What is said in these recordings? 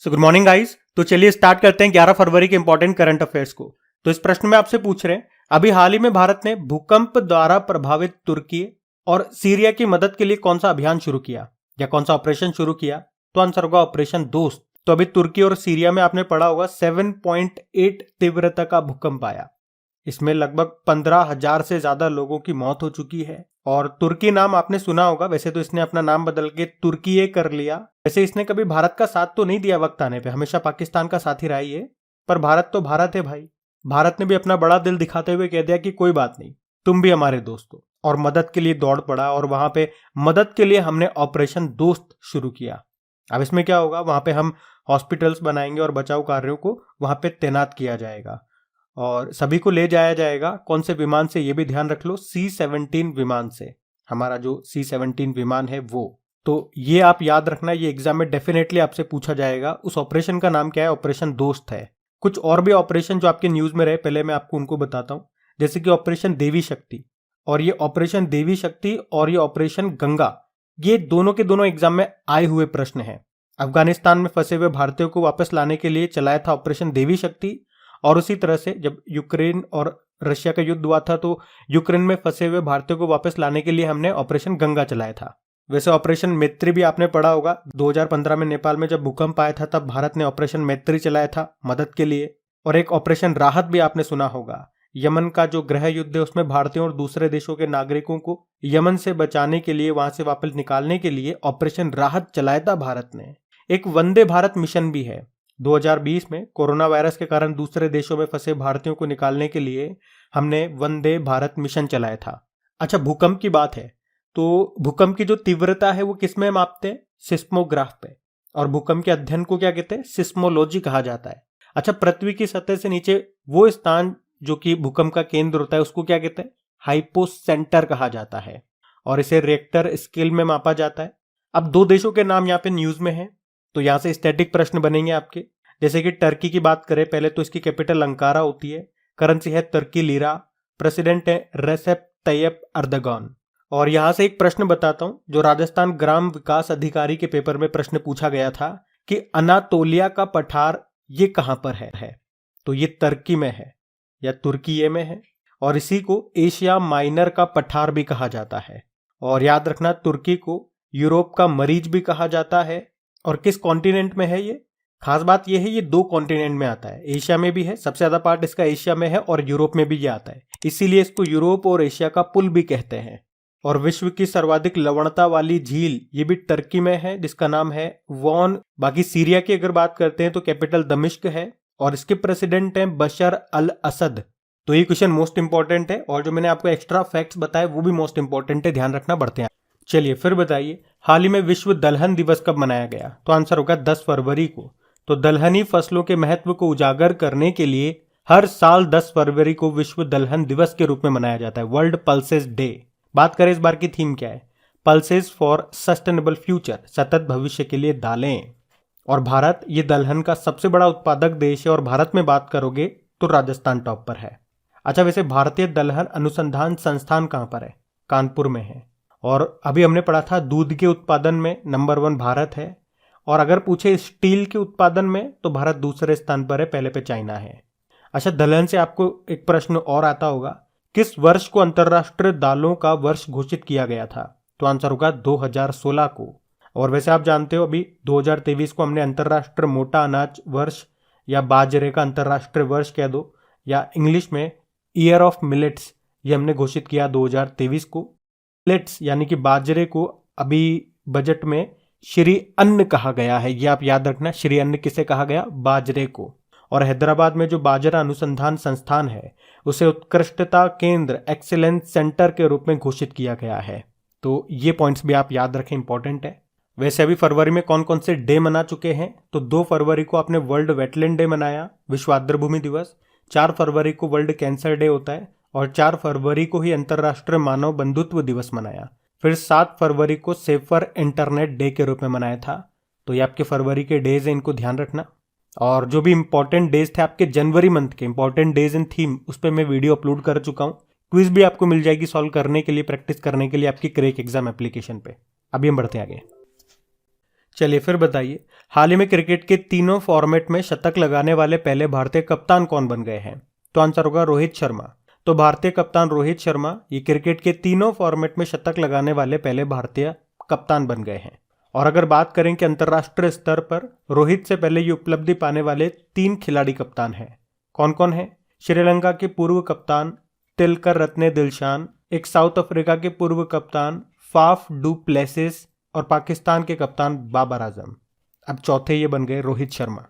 So good morning guys. तो चलिए start करते हैं 11 फरवरी के इंपॉर्टेंट करंट अफेयर्स को। तो इस प्रश्न में आपसे पूछ रहे हैं, अभी हाल ही में भारत ने भूकंप द्वारा प्रभावित तुर्की और सीरिया की मदद के लिए कौन सा अभियान शुरू किया या कौन सा ऑपरेशन शुरू किया? तो आंसर होगा ऑपरेशन दोस्त। तो अभी तुर्की और सीरिया में आपने पढ़ा होगा 7.8 तीव्रता का भूकंप आया। इसमें लगभग 15,000 से ज्यादा लोगों की मौत हो चुकी है। और तुर्की नाम आपने सुना होगा, वैसे तो इसने अपना नाम बदल के तुर्की कर लिया। वैसे इसने कभी भारत का साथ तो नहीं दिया वक्त आने पे, हमेशा पाकिस्तान का साथ ही रहा ये। पर भारत तो भारत है भाई। भारत ने भी अपना बड़ा दिल दिखाते हुए कह दिया कि कोई बात नहीं, तुम भी हमारे दोस्त हो, और मदद के लिए दौड़ पड़ा। और वहां पे मदद के लिए हमने ऑपरेशन दोस्त शुरू किया। अब इसमें क्या होगा, वहां पे हम हॉस्पिटल्स बनाएंगे और बचाव कार्यों को वहां पे तैनात किया जाएगा और सभी को ले जाया जाएगा। कौन से विमान से, ये भी ध्यान रख लो, C-17 विमान से। हमारा जो C-17 विमान है वो। तो ये आप याद रखना, ये एग्जाम में डेफिनेटली आपसे पूछा जाएगा। उस ऑपरेशन का नाम क्या है? ऑपरेशन दोस्त है। कुछ और भी ऑपरेशन जो आपके न्यूज में रहे, पहले मैं आपको उनको बताता हूं। जैसे कि ऑपरेशन देवी शक्ति, और ये ऑपरेशन देवी शक्ति और ये ऑपरेशन गंगा, ये दोनों के दोनों एग्जाम में आए हुए प्रश्न हैं। अफगानिस्तान में फंसे हुए भारतीयों को वापस लाने के लिए चलाया था ऑपरेशन देवी शक्ति। और उसी तरह से जब यूक्रेन और रशिया का युद्ध हुआ था तो यूक्रेन में फंसे हुए भारतीयों को वापस लाने के लिए हमने ऑपरेशन गंगा चलाया था। वैसे ऑपरेशन मैत्री भी आपने पढ़ा होगा। 2015 में नेपाल में जब भूकंप आया था तब भारत ने ऑपरेशन मैत्री चलाया था मदद के लिए। और एक ऑपरेशन राहत भी आपने सुना होगा। यमन का जो गृह युद्ध है उसमें भारतीयों और दूसरे देशों के नागरिकों को यमन से बचाने के लिए, वहां से वापस निकालने के लिए ऑपरेशन राहत चलाया था भारत ने। एक वंदे भारत मिशन भी है। 2020 में कोरोना वायरस के कारण दूसरे देशों में फंसे भारतीयों को निकालने के लिए हमने वंदे भारत मिशन चलाया था। अच्छा, भूकंप की बात है तो भूकंप की जो तीव्रता है वो किस में मापते हैं? सिस्मोग्राफ पे। और भूकंप के अध्ययन को क्या कहते हैं? सिस्मोलॉजी कहा जाता है। अच्छा, पृथ्वी की सतह से नीचे वो स्थान जो कि भूकंप का केंद्र होता है उसको क्या कहते हैं? हाइपोसेंटर कहा जाता है। और इसे रिएक्टर स्केल में मापा जाता है। अब दो देशों के नाम यहाँ पे न्यूज में है, तो यहां से स्टैटिक प्रश्न बनेंगे आपके। जैसे कि टर्की की बात करें पहले, तो इसकी कैपिटल अंकारा होती है, करेंसी है तुर्की लीरा, प्रेसिडेंट है रेसेप तैयप अर्दगान। और यहां से एक प्रश्न बताता हूं जो राजस्थान ग्राम विकास अधिकारी के पेपर में प्रश्न पूछा गया था कि अनातोलिया का पठार ये कहां पर है? तो ये तुर्की में है या तुर्की में है। और इसी को एशिया माइनर का पठार भी कहा जाता है। और याद रखना, तुर्की को यूरोप का मरीज भी कहा जाता है। और किस कॉन्टिनेंट में है ये? खास बात ये है, ये दो कॉन्टिनेंट में आता है। एशिया में भी है, सबसे ज्यादा पार्ट इसका एशिया में है, और यूरोप में भी ये आता है। इसीलिए इसको यूरोप और एशिया का पुल भी कहते हैं। और विश्व की सर्वाधिक लवणता वाली झील ये भी तुर्की में है, जिसका नाम है वॉन। बाकी सीरिया की अगर बात करते हैं तो कैपिटल दमिश्क है, और इसके प्रेसिडेंट हैं बशर अल असद। तो ये क्वेश्चन मोस्ट इंपॉर्टेंट है, और जो मैंने आपको एक्स्ट्रा फैक्ट्स बताए वो भी मोस्ट इंपॉर्टेंट है, ध्यान रखना बढ़ते हैं। चलिए फिर बताइए, हाल ही में विश्व दलहन दिवस कब मनाया गया? तो आंसर होगा 10 फरवरी को। तो दलहनी फसलों के महत्व को उजागर करने के लिए हर साल 10 फरवरी को विश्व दलहन दिवस के रूप में मनाया जाता है, वर्ल्ड पल्सेस डे। बात करें इस बार की थीम क्या है? पल्सेस फॉर सस्टेनेबल फ्यूचर, सतत भविष्य के लिए दालें। और भारत ये दलहन का सबसे बड़ा उत्पादक देश है, और भारत में बात करोगे तो राजस्थान टॉप पर है। अच्छा, वैसे भारतीय दलहन अनुसंधान संस्थान कहां पर है? कानपुर में है। और अभी हमने पढ़ा था दूध के उत्पादन में नंबर 1 भारत है। और अगर पूछे स्टील के उत्पादन में तो भारत दूसरे स्थान पर है, पहले पे चाइना है। अच्छा, दलहन से आपको एक प्रश्न और आता होगा, किस वर्ष को अंतरराष्ट्रीय दालों का वर्ष घोषित किया गया था? तो आंसर होगा 2016 को। और वैसे आप जानते हो अभी 2023 को हमने अंतरराष्ट्रीय मोटा अनाज वर्ष या बाजरे का अंतरराष्ट्रीय वर्ष कह दो, या इंग्लिश में ईयर ऑफ मिलेट्स, ये हमने घोषित किया 2023 को। मिलेट्स यानी कि बाजरे को अभी बजट में श्री अन्न कहा गया है, ये आप याद रखना। श्री अन्न किसे कहा गया? बाजरे को। और हैदराबाद में जो बाजरा अनुसंधान संस्थान है उसे उत्कृष्टता केंद्र, एक्सीलेंस सेंटर के रूप में घोषित किया गया है। तो ये पॉइंट्स भी आप याद रखें, इंपॉर्टेंट है। वैसे अभी फरवरी में कौन कौन से डे मना चुके हैं? तो 2 फरवरी को आपने वर्ल्ड वेटलैंड डे मनाया, विश्व आर्द्रभूमि दिवस। 4 फरवरी को वर्ल्ड कैंसर डे होता है, और 4 फरवरी को ही अंतर्राष्ट्रीय मानव बंधुत्व दिवस मनाया। फिर 7 फरवरी को सेफर इंटरनेट डे के रूप में मनाया था। तो ये आपके फरवरी के डेज हैं, इनको ध्यान रखना। और जो भी इंपॉर्टेंट डेज थे आपके जनवरी मंथ के, इंपॉर्टेंट डेज इन थीम, उस पर मैं वीडियो अपलोड कर चुका हूँ। क्विज भी आपको मिल जाएगी सॉल्व करने के लिए, प्रैक्टिस करने के लिए आपकी क्रैक एग्जाम एप्लीकेशन पे। अभी हम बढ़ते हैं आगे। चलिए फिर बताइए, हाल ही में क्रिकेट के तीनों फॉर्मेट में शतक लगाने वाले पहले भारतीय कप्तान कौन बन गए हैं? तो आंसर होगा रोहित शर्मा। तो भारतीय कप्तान रोहित शर्मा ये क्रिकेट के तीनों फॉर्मेट में शतक लगाने वाले पहले भारतीय कप्तान बन गए हैं। और अगर बात करें कि अंतर्राष्ट्रीय स्तर पर रोहित से पहले ये उपलब्धि पाने वाले 3 खिलाड़ी कप्तान हैं, कौन कौन है? श्रीलंका के पूर्व कप्तान तिलकर रत्ने दिलशान, एक साउथ अफ्रीका के पूर्व कप्तान फाफ डू प्लेसिस और पाकिस्तान के कप्तान बाबर आजम। अब चौथे ये बन गए रोहित शर्मा।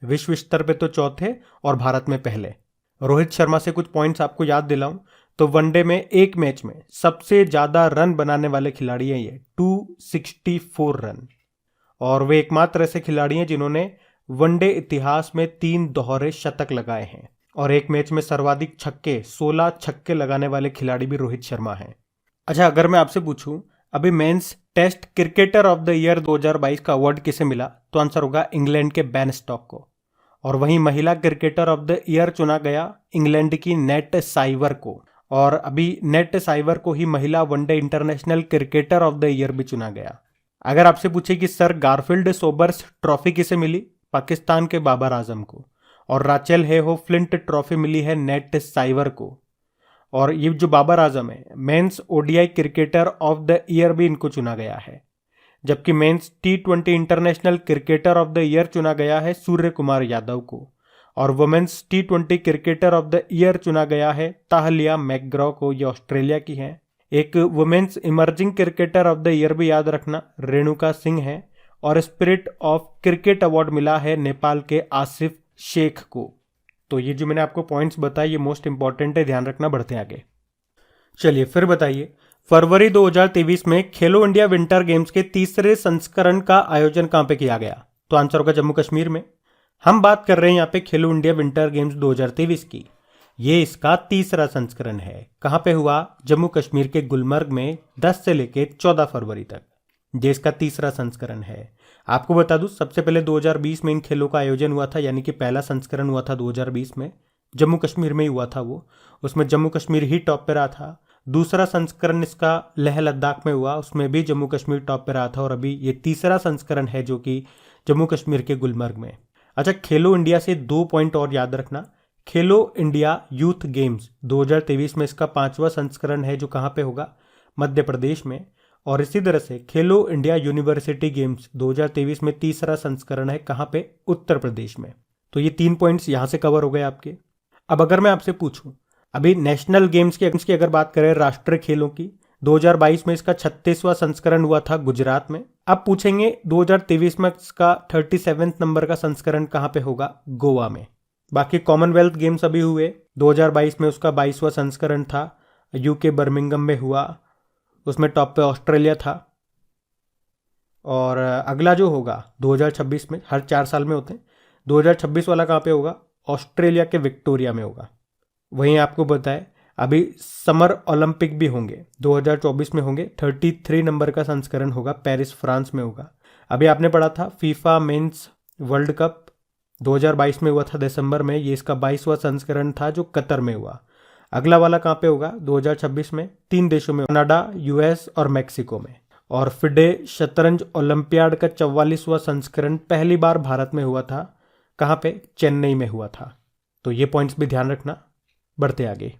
विश्व स्तर पे तो चौथे और भारत में पहले। रोहित शर्मा से कुछ पॉइंट्स आपको याद दिलाऊं तो वनडे में एक मैच में सबसे ज्यादा रन बनाने वाले खिलाड़ी हैं ये, 264 रन। और वे एकमात्र ऐसे खिलाड़ी हैं जिन्होंने वनडे इतिहास में 3 दोहरे शतक लगाए हैं। और एक मैच में सर्वाधिक छक्के 16 छक्के लगाने वाले खिलाड़ी भी रोहित शर्मा हैं। अच्छा, अगर मैं आपसे पूछूं अभी men's test cricketer of the year 2022 का अवार्ड किसे मिला, तो आंसर होगा इंग्लैंड के बेन स्टॉक को। और वहीं महिला क्रिकेटर ऑफ द ईयर चुना गया इंग्लैंड की नेट साइवर को। और अभी नेट साइवर को ही महिला one day international cricketer of the year भी चुना गया। अगर आपसे पूछे कि सर गारफील्ड सोबर्स ट्रॉफी किसे मिली, पाकिस्तान के बाबर आजम को। और राचेल हेहो फ्लिंट ट्रॉफी मिली है नेट साइवर को। और ये जो बाबर आजम है men's ODI cricketer of the year भी इनको चुना गया है। जबकि men's T20 international cricketer of the year चुना गया है सूर्य कुमार यादव को। और women's T20 cricketer of the year चुना गया है ताहलिया मैकग्रॉ को, ये ऑस्ट्रेलिया की हैं। एक women's emerging cricketer of the year भी याद रखना रेणुका सिंह है। और स्पिरिट ऑफ क्रिकेट अवार्ड मिला है नेपाल के आसिफ शेख को। तो ये जो मैंने आपको पॉइंट्स बताए ये मोस्ट इंपॉर्टेंट है, ध्यान रखना। बढ़ते आगे। चलिए फिर बताइए, फरवरी 2023 में खेलो इंडिया विंटर गेम्स के तीसरे संस्करण का आयोजन कहां पे किया गया? तो आंसर होगा जम्मू कश्मीर में। हम बात कर रहे हैं यहाँ पे खेलो इंडिया विंटर गेम्स 2023 की। ये इसका तीसरा संस्करण है। कहां पे हुआ? जम्मू कश्मीर के गुलमर्ग में 10 से लेके 14 फरवरी तक। ये इसका तीसरा संस्करण है। आपको बता दूं सबसे पहले 2020 में इन खेलों का आयोजन हुआ था, यानी कि पहला संस्करण हुआ था 2020 में, जम्मू कश्मीर में ही हुआ था वो। उसमें जम्मू कश्मीर ही टॉप पे रहा था। दूसरा संस्करण इसका लेह लद्दाख में हुआ, उसमें भी जम्मू कश्मीर टॉप पे रहा था। और अभी ये तीसरा संस्करण है जो कि जम्मू कश्मीर के गुलमर्ग में। अच्छा, खेलो इंडिया से 2 पॉइंट और याद रखना। खेलो इंडिया यूथ गेम्स 2023 में इसका 5वां संस्करण है जो कहाँ पे होगा? मध्य प्रदेश में। और इसी तरह से खेलो इंडिया यूनिवर्सिटी गेम्स 2023 में तीसरा संस्करण है, कहाँ पे? उत्तर प्रदेश में। तो ये 3 पॉइंट्स यहाँ से कवर हो गए आपके। अब अगर मैं आपसे पूछूं अभी नेशनल गेम्स की अगर बात करें राष्ट्रीय खेलों की, 2022 में इसका 36वां संस्करण हुआ था गुजरात में। अब पूछेंगे 2023 में इसका 37वें नंबर का संस्करण कहाँ पे होगा? गोवा में। बाकी कॉमनवेल्थ गेम्स अभी हुए 2022 में, उसका 22वां संस्करण था, यूके बर्मिंगम में हुआ। उसमें टॉप पे ऑस्ट्रेलिया था। और अगला जो होगा 2026 में, हर 4 साल में होते हैं, 2026 वाला कहाँ पे होगा? ऑस्ट्रेलिया के विक्टोरिया में होगा। वहीं आपको बताएं अभी समर ओलंपिक भी होंगे 2024 में होंगे, 33 नंबर का संस्करण होगा, पेरिस फ्रांस में होगा। अभी आपने पढ़ा था फीफा मेंस वर्ल्ड कप 2022 में हुआ था दिसंबर में, ये इसका 22वां संस्करण था जो कतर में हुआ। अगला वाला कहाँ पे होगा 2026 में? 3 देशों में, कनाडा, यूएस और मैक्सिको में। और फिडे शतरंज ओलंपियाड का 44वां संस्करण पहली बार भारत में हुआ था, कहाँ पे? चेन्नई में हुआ था। तो ये पॉइंट्स भी ध्यान रखना। बढ़ते आगे।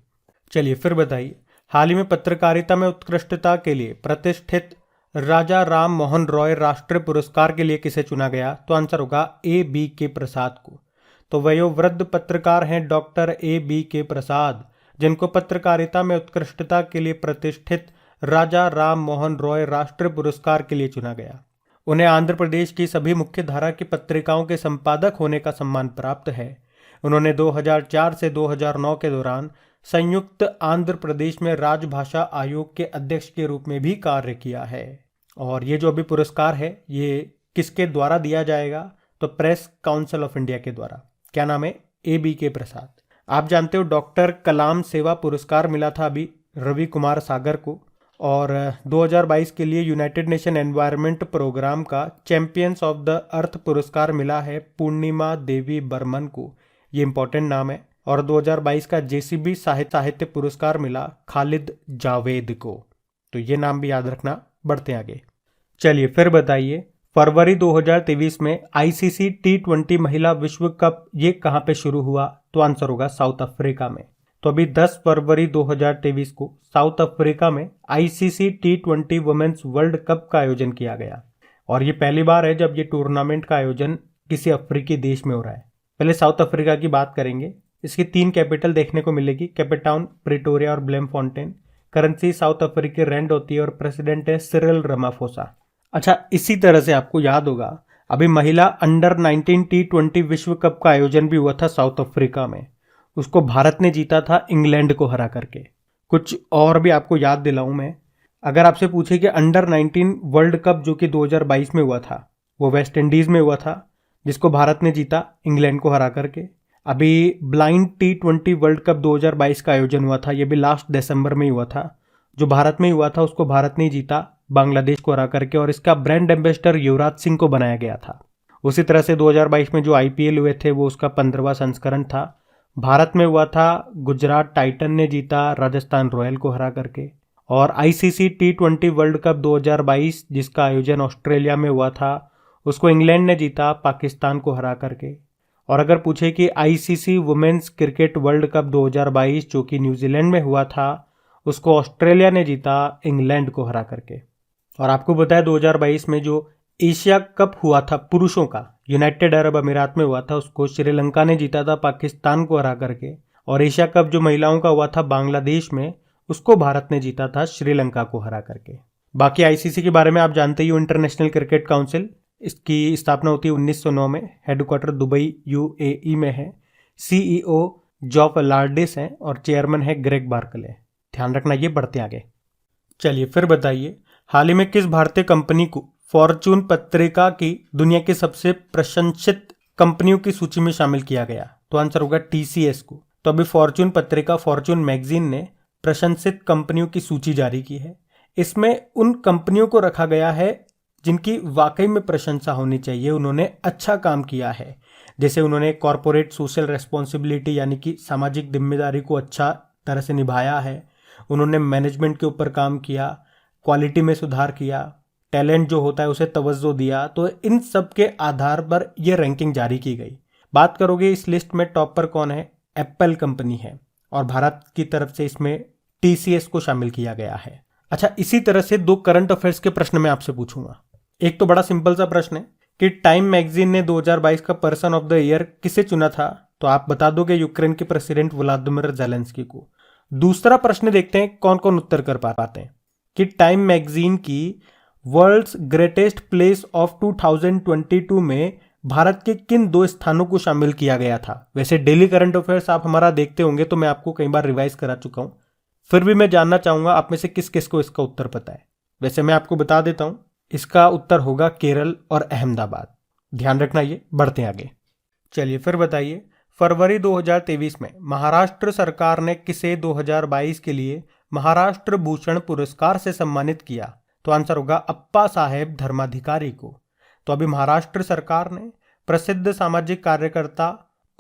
चलिए फिर बताइए, हाल ही में पत्रकारिता में उत्कृष्टता के लिए प्रतिष्ठित राजा राम मोहन रॉय राष्ट्रीय पुरस्कार के लिए किसे चुना गया? तो आंसर होगा A.B.K. प्रसाद को। तो वयोवृद्ध पत्रकार हैं डॉक्टर A.B.K. प्रसाद, जिनको पत्रकारिता में उत्कृष्टता के लिए प्रतिष्ठित राजा राम मोहन रॉय राष्ट्रीय पुरस्कार के लिए चुना गया। उन्हें आंध्र प्रदेश की सभी मुख्य धारा की पत्रिकाओं के संपादक होने का सम्मान प्राप्त है। उन्होंने 2004 से 2009 के दौरान संयुक्त आंध्र प्रदेश में राजभाषा आयोग के अध्यक्ष के रूप में भी कार्य किया है। और ये जो अभी पुरस्कार है ये किसके द्वारा दिया जाएगा? तो प्रेस काउंसिल ऑफ इंडिया के द्वारा। क्या नाम है? A.B.K. प्रसाद। आप जानते हो डॉक्टर कलाम सेवा पुरस्कार मिला था अभी रवि कुमार सागर को। और 2022 के लिए यूनाइटेड नेशन एनवायरनमेंट प्रोग्राम का चैंपियंस ऑफ द अर्थ पुरस्कार मिला है पूर्णिमा देवी बर्मन को। ये इंपॉर्टेंट नाम है। और 2022 का JCB साहित्य पुरस्कार मिला खालिद जावेद को। तो ये नाम भी याद रखना। बढ़ते आगे। चलिए फिर बताइए, फरवरी 2023 में आईसीसी T20 महिला विश्व कप ये कहाँ पे शुरू हुआ? तो आंसर होगा साउथ अफ्रीका में। तो अभी 10 फरवरी 2023 को साउथ अफ्रीका में ICC T20 women's world cup का आयोजन किया गया और ये पहली बार है जब ये टूर्नामेंट का आयोजन किसी अफ्रीकी देश में हो रहा है। पहले साउथ अफ्रीका की बात करेंगे। इसकी 3 कैपिटल देखने को मिलेगी, केप टाउन, प्रिटोरिया और ब्लेमफॉन्टेन। करेंसी साउथ अफ्रीकी रैंड होती है और प्रेसिडेंट है सिरिल रामाफोसा। अच्छा, इसी तरह से आपको याद होगा अभी महिला अंडर 19 T20 विश्व कप का आयोजन भी हुआ था साउथ अफ्रीका में। उसको भारत ने जीता था इंग्लैंड को हरा करके। कुछ और भी आपको याद दिलाऊं मैं, अगर आपसे पूछे कि अंडर 19 वर्ल्ड कप जो कि 2022 में हुआ था वो वेस्ट इंडीज में हुआ था, जिसको भारत ने जीता इंग्लैंड को हरा करके। अभी ब्लाइंड T20 वर्ल्ड कप 2022 का आयोजन हुआ था, ये भी लास्ट दिसंबर में ही हुआ था। जो भारत में हुआ था उसको भारत ने जीता बांग्लादेश को हरा करके और इसका ब्रांड एम्बेसडर युवराज सिंह को बनाया गया था। उसी तरह से 2022 में जो आईपीएल हुए थे वो उसका 15वां संस्करण था। भारत में हुआ था, गुजरात टाइटन ने जीता राजस्थान रॉयल को हरा करके। और आईसीसी T20 वर्ल्ड कप 2022 जिसका आयोजन ऑस्ट्रेलिया में हुआ था उसको इंग्लैंड ने जीता पाकिस्तान को हरा करके। और अगर पूछे कि ICC women's cricket world cup 2022 जो कि न्यूजीलैंड में हुआ था उसको ऑस्ट्रेलिया ने जीता इंग्लैंड को हरा करके। और आपको बताया 2022 में जो एशिया कप हुआ था पुरुषों का यूनाइटेड अरब अमीरात में हुआ था उसको श्रीलंका ने जीता था पाकिस्तान को हरा करके। और एशिया कप जो महिलाओं का हुआ था बांग्लादेश में उसको भारत ने जीता था श्रीलंका को हरा करके। बाकी आईसीसी के बारे में आप जानते ही हो, इंटरनेशनल क्रिकेट काउंसिल, इसकी स्थापना होती है 1909 में। हेडक्वार्टर दुबई यूएई में है। सीईओ जॉफ लार्डिस हैं और चेयरमैन है ग्रेग बार्कले। ध्यान रखना, ये बढ़ते आगे। चलिए फिर बताइए, हाल ही में किस भारतीय कंपनी को फॉर्चून पत्रिका की दुनिया की सबसे प्रशंसित कंपनियों की सूची में शामिल किया गया? तो आंसर होगा टीसीएस को। तो अभी फॉर्चून पत्रिका, फॉर्चून मैगजीन ने प्रशंसित कंपनियों की सूची जारी की है। इसमें उन कंपनियों को रखा गया है जिनकी वाकई में प्रशंसा होनी चाहिए, उन्होंने अच्छा काम किया है। जैसे उन्होंने कॉरपोरेट सोशल रेस्पॉन्सिबिलिटी यानी कि सामाजिक जिम्मेदारी को अच्छा तरह से निभाया है, उन्होंने मैनेजमेंट के ऊपर काम किया, क्वालिटी में सुधार किया, टैलेंट जो होता है उसे तवज्जो दिया। तो इन सब के आधार पर यह रैंकिंग जारी की गई। बात करोगे इस लिस्ट में टॉप पर कौन है? एप्पल कंपनी है और भारत की तरफ से इसमें टीसीएस को शामिल किया गया है। अच्छा, इसी तरह से 2 करंट अफेयर्स के प्रश्न मैं आपसे पूछूंगा। एक तो बड़ा सिंपल सा प्रश्न है कि टाइम मैगजीन ने 2022 का पर्सन ऑफ द ईयर किसे चुना था? तो आप बता दोगे यूक्रेन के प्रेसिडेंट व्लादिमीर ज़ेलेंस्की को। दूसरा प्रश्न देखते हैं कौन कौन उत्तर कर पाते हैं कि टाइम मैगजीन की वर्ल्ड्स ग्रेटेस्ट प्लेस ऑफ 2022 में भारत के किन 2 स्थानों को शामिल किया गया था? वैसे डेली करंट अफेयर्स आप हमारा देखते होंगे तो मैं आपको कई बार रिवाइज करा चुका हूं, फिर भी मैं जानना चाहूंगा आप में से किस किस को इसका उत्तर पता है। वैसे मैं आपको बता देता हूं, इसका उत्तर होगा केरल और अहमदाबाद। ध्यान रखना, ये बढ़ते हैं आगे। चलिए फिर बताइए, फरवरी 2023 में महाराष्ट्र सरकार ने किसे 2022 के लिए महाराष्ट्र भूषण पुरस्कार से सम्मानित किया? तो आंसर होगा अप्पा साहेब धर्माधिकारी को। तो अभी महाराष्ट्र सरकार ने प्रसिद्ध सामाजिक कार्यकर्ता,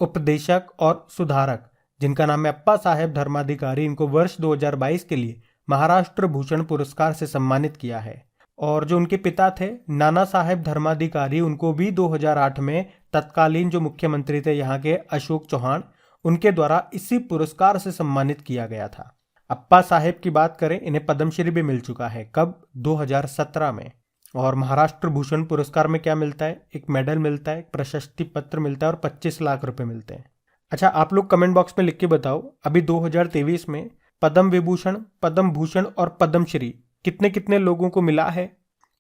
उपदेशक और सुधारक जिनका नाम है अप्पा साहेब धर्माधिकारी, इनको वर्ष 2022 के लिए महाराष्ट्र भूषण पुरस्कार से सम्मानित किया है। और जो उनके पिता थे नाना साहेब धर्माधिकारी, उनको भी 2008 में तत्कालीन जो मुख्यमंत्री थे यहाँ के अशोक चौहान, उनके द्वारा इसी पुरस्कार से सम्मानित किया गया था। अप्पा साहेब की बात करें, इन्हें पद्मश्री भी मिल चुका है। कब? 2017 में। और महाराष्ट्र भूषण पुरस्कार में क्या मिलता है? एक मेडल मिलता है, एक प्रशस्ति पत्र मिलता है और 25 लाख रुपए मिलते हैं। अच्छा, आप लोग कमेंट बॉक्स में लिख के बताओ, अभी 2023 में पद्म विभूषण, पद्म भूषण और पद्मश्री कितने कितने लोगों को मिला है?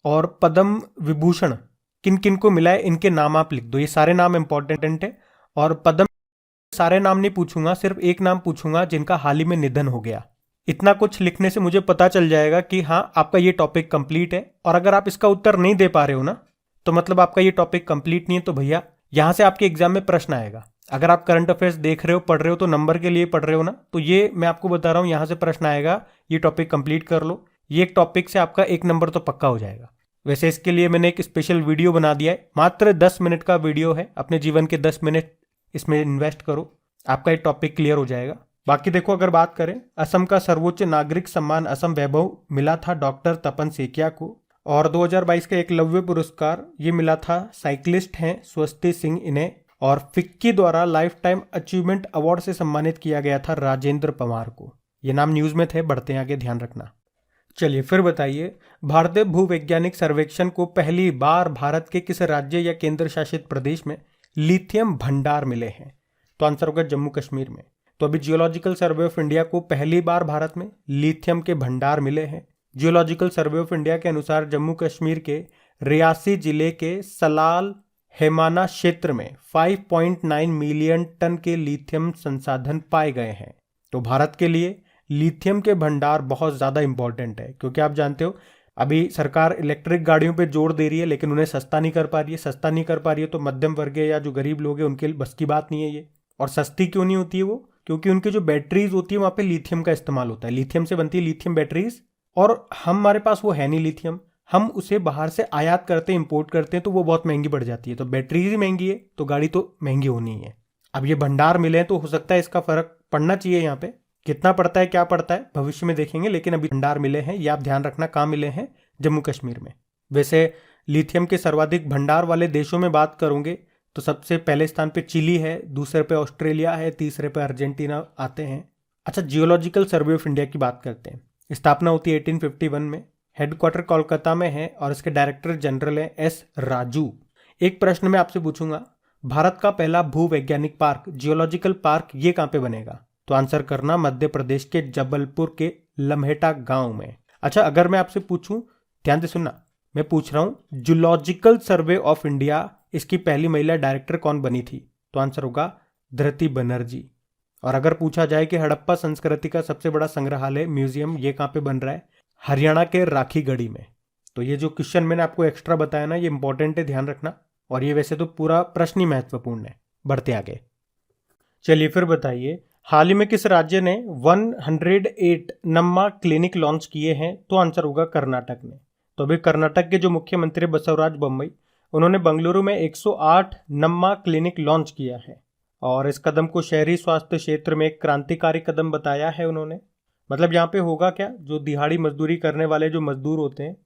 और पद्म विभूषण किन किन को मिला है, इनके नाम आप लिख दो। ये सारे नाम इंपॉर्टेंट है। और पद्म सारे नाम नहीं पूछूंगा, सिर्फ एक नाम पूछूंगा जिनका हाल ही में निधन हो गया। इतना कुछ लिखने से मुझे पता चल जाएगा कि हाँ, आपका ये टॉपिक कंप्लीट है। और अगर आप इसका उत्तर नहीं दे पा रहे हो ना, तो मतलब आपका ये टॉपिक कंप्लीट नहीं है। तो भैया, यहां से आपके एग्जाम में प्रश्न आएगा। अगर आप करंट अफेयर्स देख रहे हो, पढ़ रहे हो, तो नंबर के लिए पढ़ रहे हो ना, तो ये मैं आपको बता रहा हूं, यहां से प्रश्न आएगा, ये टॉपिक कंप्लीट कर लो। ये एक टॉपिक से आपका 1 नंबर तो पक्का हो जाएगा। वैसे इसके लिए मैंने एक स्पेशल वीडियो बना दिया है, मात्र 10 मिनट का वीडियो है। अपने जीवन के 10 मिनट इसमें इन्वेस्ट करो, आपका एक टॉपिक क्लियर हो जाएगा। बाकी देखो, अगर बात करें, असम का सर्वोच्च नागरिक सम्मान असम वैभव मिला था डॉक्टर तपन सेकिया को। और 2022 का एकलव्य पुरस्कार ये मिला था, साइक्लिस्ट हैं स्वस्ति सिंह इन्हें, और फिक्की द्वारा लाइफ टाइम अचीवमेंट अवार्ड से सम्मानित किया गया था राजेंद्र पवार को। ये नाम न्यूज में थे, बढ़ते हैं आगे, ध्यान रखना। चलिए फिर बताइए, भारतीय भूवैज्ञानिक सर्वेक्षण को पहली बार भारत के किस राज्य या केंद्र शासित प्रदेश में लिथियम भंडार मिले हैं? तो आंसर होगा जम्मू कश्मीर में। तो अभी जियोलॉजिकल सर्वे ऑफ इंडिया को पहली बार भारत में लिथियम के भंडार मिले हैं। जियोलॉजिकल सर्वे ऑफ इंडिया के अनुसार जम्मू कश्मीर के रियासी जिले के सलाल हेमाना क्षेत्र में 5.9 मिलियन टन के लिथियम संसाधन पाए गए हैं। तो भारत के लिए लिथियम के भंडार बहुत ज़्यादा इंपॉर्टेंट है, क्योंकि आप जानते हो अभी सरकार इलेक्ट्रिक गाड़ियों पे जोर दे रही है, लेकिन उन्हें सस्ता नहीं कर पा रही है। सस्ता नहीं कर पा रही है तो मध्यम वर्गीय या जो गरीब लोग हैं उनके बस की बात नहीं है ये। और सस्ती क्यों नहीं होती है वो? क्योंकि उनकी जो बैटरीज होती है वहाँ पे लिथियम का इस्तेमाल होता है, लिथियम से बनती है लिथियम बैटरीज, और हमारे पास वो है नहीं लिथियम, हम उसे बाहर से आयात करते हैं, इंपोर्ट करते हैं, तो वो बहुत महंगी पड़ जाती है। तो बैटरीज ही महंगी है तो गाड़ी तो महंगी होनी है। अब ये भंडार मिले हैं तो हो सकता है इसका फर्क पड़ना चाहिए यहाँ पे, कितना पड़ता है क्या पड़ता है भविष्य में देखेंगे, लेकिन अभी भंडार मिले हैं, ये आप ध्यान रखना। कहाँ मिले हैं? जम्मू कश्मीर में। वैसे लिथियम के सर्वाधिक भंडार वाले देशों में बात करोगे तो सबसे पहले स्थान पे चिली है, दूसरे पे ऑस्ट्रेलिया है, तीसरे पे अर्जेंटीना आते हैं। अच्छा, जियोलॉजिकल सर्वे ऑफ इंडिया की बात करते हैं। स्थापना होती है 1851 में, हेडक्वार्टर कोलकाता में है और इसके डायरेक्टर जनरल है एस राजू। एक प्रश्न मैं आपसे पूछूंगा, भारत का पहला भूवैज्ञानिक पार्क, जियोलॉजिकल पार्क, ये कहाँ पे बनेगा? तो आंसर करना मध्य प्रदेश के जबलपुर के लम्हेटा गांव में। अच्छा, अगर मैं आपसे पूछूं, ध्यान से सुनना, मैं पूछ रहा हूं जियोलॉजिकल सर्वे ऑफ इंडिया, इसकी पहली महिला डायरेक्टर कौन बनी थी? तो आंसर होगा धृति बनर्जी। और अगर पूछा जाए कि हड़प्पा संस्कृति का सबसे बड़ा संग्रहालय म्यूजियम ये कहाँ पे बन रहा है? हरियाणा के राखीगढ़ी में। तो ये जो क्वेश्चन मैंने आपको एक्स्ट्रा बताया ना, ये इंपॉर्टेंट है, ध्यान रखना। और ये वैसे तो पूरा प्रश्न ही महत्वपूर्ण है। बढ़ते आगे। चलिए फिर बताइए, हाल ही में किस राज्य ने 108 नम्मा क्लिनिक लॉन्च किए हैं? तो आंसर होगा कर्नाटक ने। तो अभी कर्नाटक के जो मुख्यमंत्री बसवराज बोम्मई, उन्होंने बेंगलुरु में 108 नम्मा क्लिनिक लॉन्च किया है और इस कदम को शहरी स्वास्थ्य क्षेत्र में एक क्रांतिकारी कदम बताया है उन्होंने। मतलब यहाँ पे होगा क्या, जो दिहाड़ी मजदूरी करने वाले जो मजदूर होते हैं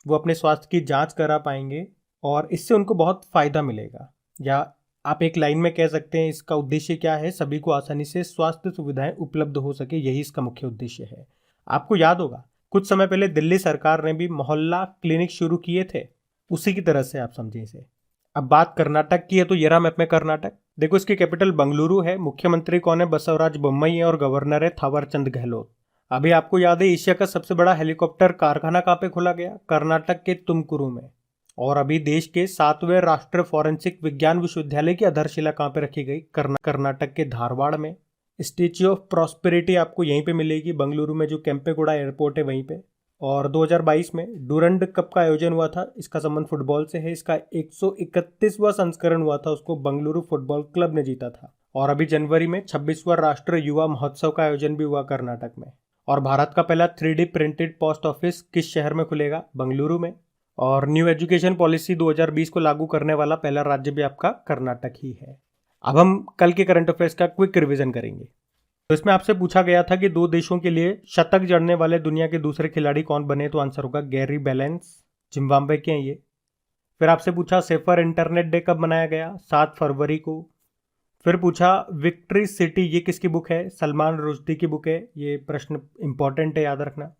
वो अपने स्वास्थ्य की जांच करा पाएंगे और इससे उनको बहुत फायदा मिलेगा। या आप एक लाइन में कह सकते हैं इसका उद्देश्य क्या है, सभी को आसानी से स्वास्थ्य सुविधाएं उपलब्ध हो सके, यही इसका मुख्य उद्देश्य है। आपको याद होगा कुछ समय पहले दिल्ली सरकार ने भी मोहल्ला क्लिनिक शुरू किए थे, उसी की तरह से आप समझिए इसे। अब बात कर्नाटक की है तो ये रहा मैप में कर्नाटक। देखो इसकी कैपिटल बंगलुरु है, मुख्यमंत्री कौन है? बसवराज बोम्मई है और गवर्नर है थावरचंद गहलोत। अभी आपको याद है एशिया का सबसे बड़ा हेलीकॉप्टर कारखाना कहाँ पे खोला गया? कर्नाटक के तुमकुरु में। और अभी देश के 7वें राष्ट्रीय फॉरेंसिक विज्ञान विश्वविद्यालय की आधारशिला कहाँ पे रखी गई? कर्नाटक के धारवाड़ में। स्टेच्यू ऑफ प्रॉस्पेरिटी आपको यहीं पे मिलेगी, बंगलुरु में जो केम्पेगौड़ा एयरपोर्ट है वहीं पे। और 2022 में डूरंड कप का आयोजन हुआ था, इसका संबंध फुटबॉल से है। इसका 131वां संस्करण हुआ था, उसको बंगलुरु फुटबॉल क्लब ने जीता था। और अभी जनवरी में 26वां राष्ट्रीय युवा महोत्सव का आयोजन भी हुआ कर्नाटक में। और भारत का पहला 3D प्रिंटेड पोस्ट ऑफिस किस शहर में खुलेगा? बंगलुरु में। और न्यू एजुकेशन पॉलिसी 2020 को लागू करने वाला पहला राज्य भी आपका कर्नाटक ही है। अब हम कल के करंट अफेयर्स का क्विक रिवीजन करेंगे। तो इसमें आपसे पूछा गया था कि 2 देशों के लिए शतक जड़ने वाले दुनिया के दूसरे खिलाड़ी कौन बने? तो आंसर होगा गैरी बैलेंस, जिम्बाब्वे के हैं ये। फिर आपसे पूछा सेफर इंटरनेट डे कब मनाया गया? 7 फरवरी को। फिर पूछा विक्ट्री सिटी ये किसकी बुक है? सलमान रुश्दी की बुक है। ये प्रश्न इंपॉर्टेंट है, याद रखना।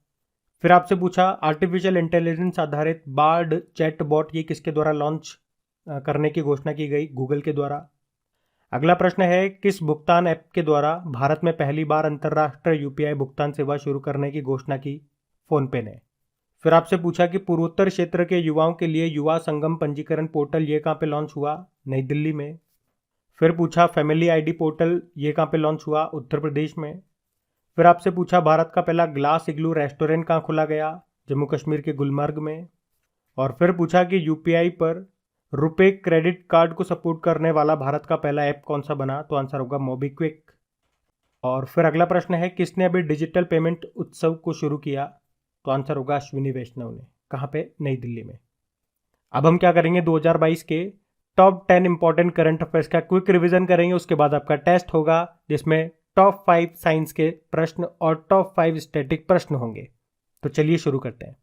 फिर आपसे पूछा आर्टिफिशियल इंटेलिजेंस आधारित बार्ड चैटबॉट ये किसके द्वारा लॉन्च करने की घोषणा की गई? गूगल के द्वारा। अगला प्रश्न है किस भुगतान ऐप के द्वारा भारत में पहली बार अंतर्राष्ट्रीय यूपीआई भुगतान सेवा शुरू करने की घोषणा की? फोनपे ने। फिर आपसे पूछा कि पूर्वोत्तर क्षेत्र के युवाओं के लिए युवा संगम पंजीकरण पोर्टल ये कहाँ पे लॉन्च हुआ? नई दिल्ली में। फिर पूछा फैमिली आईडी पोर्टल ये कहाँ पे लॉन्च हुआ? उत्तर प्रदेश में। फिर आपसे पूछा भारत का पहला ग्लास इग्लू रेस्टोरेंट कहाँ खोला गया? जम्मू कश्मीर के गुलमर्ग में। और फिर पूछा कि यूपीआई पर रुपे क्रेडिट कार्ड को सपोर्ट करने वाला भारत का पहला ऐप कौन सा बना? तो आंसर होगा मोबीक्विक। और फिर अगला प्रश्न है किसने अभी डिजिटल पेमेंट उत्सव को शुरू किया? तो आंसर होगा अश्विनी वैष्णव ने। कहाँ पे? नई दिल्ली में। अब हम क्या करेंगे, 2022 के टॉप 10 इंपॉर्टेंट करंट अफेयर्स का क्विक रिवीजन करेंगे। उसके बाद आपका टेस्ट होगा जिसमें टॉप 5 साइंस के प्रश्न और टॉप 5 स्टैटिक प्रश्न होंगे। तो चलिए शुरू करते हैं।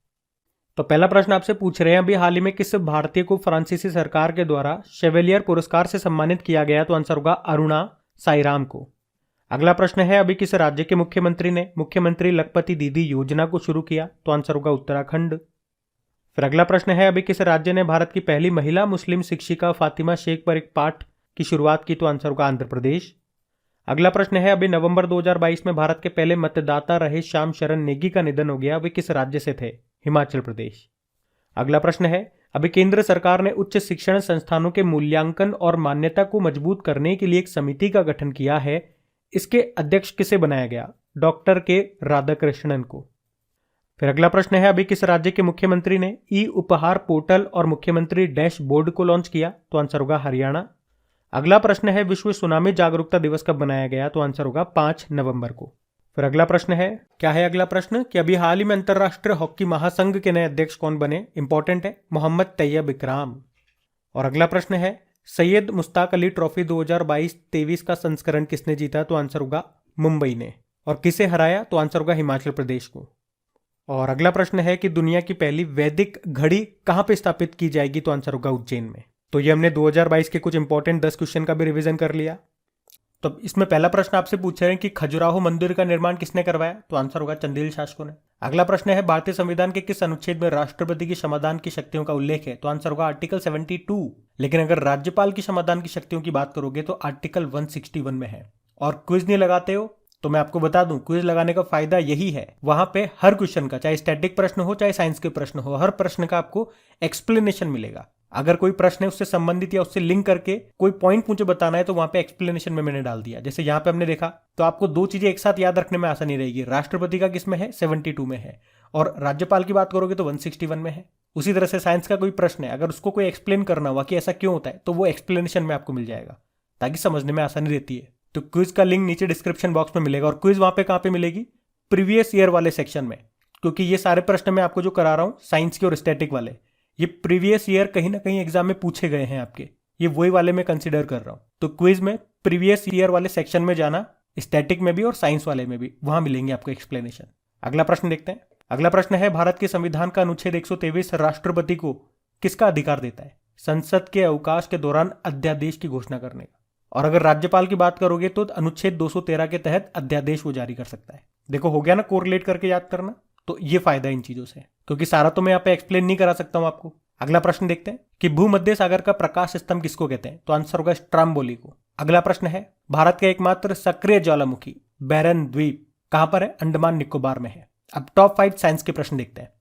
तो पहला प्रश्न आपसे पूछ रहे हैं, अभी हाल ही में किस भारतीय को फ्रांसीसी सरकार के द्वारा शेवेलियर पुरस्कार से सम्मानित किया गया? तो आंसर होगा अरुणा साईराम को। अगला प्रश्न है, अभी किस राज्य के मुख्यमंत्री ने मुख्यमंत्री लखपति दीदी योजना को शुरू किया? तो आंसर होगा उत्तराखंड। फिर अगला प्रश्न है, अभी किस राज्य ने भारत की पहली महिला मुस्लिम शिक्षिका फातिमा शेख पर एक पाठ की शुरुआत की? तो आंसर होगा आंध्र प्रदेश। अगला प्रश्न है, अभी नवंबर 2022 में भारत के पहले मतदाता रहे श्याम शरण नेगी का निधन हो गया, वे किस राज्य से थे? हिमाचल प्रदेश। अगला प्रश्न है, अभी केंद्र सरकार ने उच्च शिक्षण संस्थानों के मूल्यांकन और मान्यता को मजबूत करने के लिए एक समिति का गठन किया है, इसके अध्यक्ष किसे बनाया गया? डॉक्टर के राधाकृष्णन को। फिर अगला प्रश्न है, अभी किस राज्य के मुख्यमंत्री ने ई उपहार पोर्टल और मुख्यमंत्री डैशबोर्ड को लॉन्च किया? तो आंसर होगा हरियाणा। अगला प्रश्न है, विश्व सुनामी जागरूकता दिवस कब मनाया गया? तो आंसर होगा 5 नवंबर को। फिर अगला प्रश्न है, क्या है अगला प्रश्न कि अभी हाल ही में अंतरराष्ट्रीय हॉकी महासंघ के नए अध्यक्ष कौन बने? इंपॉर्टेंट है, मोहम्मद तैयब इकराम। और अगला प्रश्न है, सैयद मुश्ताक अली ट्रॉफी 2022-23 का संस्करण किसने जीता? तो आंसर होगा मुंबई ने। और किसे हराया? तो आंसर होगा हिमाचल प्रदेश को। और अगला प्रश्न है कि दुनिया की पहली वैदिक घड़ी कहां पे स्थापित की जाएगी? तो आंसर होगा उज्जैन में। तो ये हमने 2022 के कुछ इंपॉर्टेंट 10 क्वेश्चन का भी रिवीजन कर लिया। तो इसमें पहला प्रश्न आपसे पूछ रहे हैं कि खजुराहो मंदिर का निर्माण किसने करवाया? तो आंसर होगा चंदेल शासकों ने। अगला प्रश्न है, भारतीय संविधान के किस अनुच्छेद में राष्ट्रपति की समाधान की शक्तियों का उल्लेख है? तो आंसर होगा आर्टिकल 72। लेकिन अगर राज्यपाल की समाधान की शक्तियों की बात करोगे तो आर्टिकल 161 में है। और क्विज नहीं लगाते हो तो मैं आपको बता दूं, क्विज लगाने का फायदा यही है, वहां पे हर क्वेश्चन का, चाहे स्टैटिक प्रश्न हो चाहे साइंस के प्रश्न हो, हर प्रश्न का आपको एक्सप्लेनेशन मिलेगा। अगर कोई प्रश्न है उससे संबंधित या उससे लिंक करके कोई पॉइंट मुझे बताना है तो वहां पे एक्सप्लेनेशन में मैंने डाल दिया। जैसे यहाँ पे हमने देखा तो आपको दो चीजें एक साथ याद रखने में आसानी रहेगी। राष्ट्रपति का किस में है? 72 में है। और राज्यपाल की बात करोगे तो 161 में है। उसी तरह से साइंस का कोई प्रश्न है, अगर उसको कोई एक्सप्लेन करना हुआ कि ऐसा क्यों होता है तो वो एक्सप्लेनेशन में आपको मिल जाएगा, ताकि समझने में आसानी रहती है। तो क्विज का लिंक नीचे डिस्क्रिप्शन बॉक्स में मिलेगा। और क्विज वहां पे कहां पे मिलेगी? प्रीवियस ईयर वाले सेक्शन में, क्योंकि ये सारे प्रश्न मैं आपको जो करा रहा हूं साइंस के और स्टैटिक वाले, ये प्रीवियस ईयर कहीं ना कहीं एग्जाम में पूछे गए हैं आपके, ये वही वाले मैं कंसिडर कर रहा हूं। तो क्विज में प्रीवियस ईयर वाले सेक्शन में जाना, स्टैटिक में भी और साइंस वाले में भी, वहां मिलेंगे आपको एक्सप्लेनेशन। अगला प्रश्न देखते हैं। अगला प्रश्न है, भारत के संविधान का अनुच्छेद 123 राष्ट्रपति को किसका अधिकार देता है? संसद के अवकाश के दौरान अध्यादेश की घोषणा करने का। और अगर राज्यपाल की बात करोगे तो अनुच्छेद 213 के तहत अध्यादेश वो जारी कर सकता है। देखो हो गया ना, कोरिलेट करके याद करना। तो ये फायदा इन चीजों से, क्योंकि सारा तो मैं यहाँ पे एक्सप्लेन नहीं करा सकता हूं आपको। अगला प्रश्न देखते हैं कि भूमध्य सागर का प्रकाश स्तंभ किसको कहते हैं? तो आंसर होगा स्ट्राम्बोली को। अगला प्रश्न है, भारत का एकमात्र सक्रिय ज्वालामुखी बैरन द्वीप कहां पर है? अंडमान निकोबार में है। अब टॉप 5 साइंस के प्रश्न देखते हैं।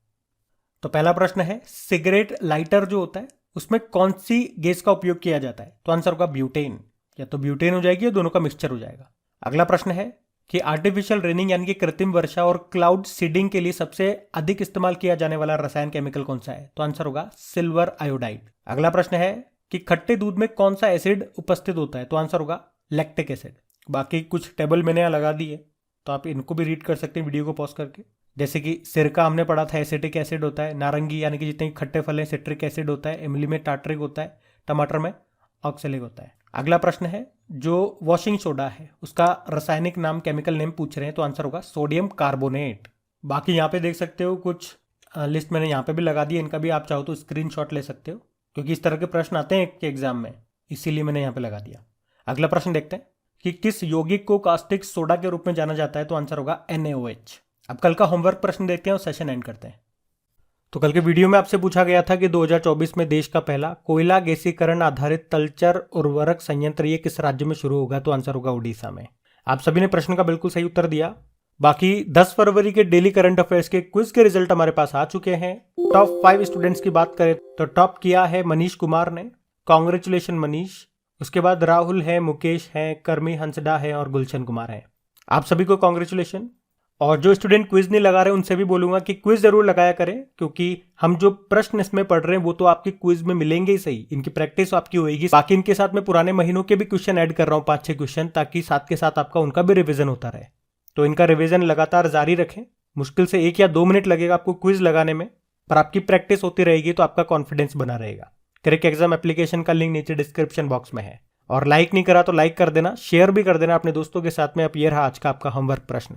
तो पहला प्रश्न है, सिगरेट लाइटर जो होता है उसमें कौन सी गैस का उपयोग किया जाता है? तो आंसर होगा ब्यूटेन। या तो ब्यूटेन हो जाएगी या दोनों का मिक्सचर हो जाएगा। अगला प्रश्न है कि आर्टिफिशियल रेनिंग यानी कि कृत्रिम वर्षा और क्लाउड सीडिंग के लिए सबसे अधिक इस्तेमाल किया जाने वाला रसायन केमिकल कौन सा है? तो आंसर होगा सिल्वर आयोडाइड। अगला प्रश्न है कि खट्टे दूध में कौन सा एसिड उपस्थित होता है? तो आंसर होगा लैक्टिक एसिड। बाकी कुछ टेबल मैंने यहाँ लगा दी है, तो आप इनको भी रीड कर सकते हैं वीडियो को पॉज करके। जैसे कि सिरका हमने पढ़ा था एसिटिक एसिड होता है, नारंगी यानी कि जितने खट्टे फल हैं सिट्रिक एसिड होता है, इमली में टार्ट्रिक होता है, टमाटर में ऑक्सैलिक होता है। अगला प्रश्न है, जो वॉशिंग सोडा है उसका रासायनिक नाम, केमिकल नेम पूछ रहे हैं, तो आंसर होगा सोडियम कार्बोनेट। बाकी यहाँ पे देख सकते हो कुछ लिस्ट मैंने यहाँ पे भी लगा दी है, इनका भी आप चाहो तो स्क्रीनशॉट ले सकते हो, क्योंकि इस तरह के प्रश्न आते हैं एक एग्जाम में, इसीलिए मैंने यहाँ पे लगा दिया। अगला प्रश्न देखते हैं कि किस यौगिक को कास्टिक सोडा के रूप में जाना जाता है? तो आंसर होगा NaOH। अब कल का होमवर्क प्रश्न देखते हैं और सेशन एंड करते हैं। तो कल के वीडियो में आपसे पूछा गया था कि 2024 में देश का पहला कोयला गैसीकरण आधारित तलचर उर्वरक संयंत्र ये किस राज्य में शुरू होगा? तो आंसर होगा उड़ीसा में। आप सभी ने प्रश्न का बिल्कुल सही उत्तर दिया। बाकी 10 फरवरी के डेली करंट अफेयर्स के क्विज के रिजल्ट हमारे पास आ चुके हैं। टॉप 5 स्टूडेंट्स की बात करें तो टॉप किया है मनीष कुमार ने, कॉन्ग्रेचुलेशन मनीष। उसके बाद राहुल है, मुकेश है, कर्मी हंसडा है और गुलशन कुमार है। आप सभी को कॉन्ग्रेचुलेशन। और जो स्टूडेंट क्विज नहीं लगा रहे उनसे भी बोलूंगा कि क्विज जरूर लगाया करें, क्योंकि हम जो प्रश्न इसमें पढ़ रहे हैं वो तो आपकी क्विज में मिलेंगे ही सही, इनकी प्रैक्टिस आपकी होगी। बाकी इनके साथ मैं पुराने महीनों के भी क्वेश्चन ऐड कर रहा हूँ, 5-6 क्वेश्चन, ताकि साथ के साथ आपका उनका भी रिविजन होता रहे। तो इनका रिविजन लगातार जारी रखें। मुश्किल से 1 या 2 मिनट लगेगा आपको क्विज लगाने में, पर आपकी प्रैक्टिस होती रहेगी तो आपका कॉन्फिडेंस बना रहेगा। क्रैक एग्जाम एप्लीकेशन का लिंक नीचे डिस्क्रिप्शन बॉक्स में है। और लाइक नहीं करा तो लाइक कर देना, शेयर भी कर देना अपने दोस्तों के साथ में। अब ये रहा आज का आपका होमवर्क प्रश्न।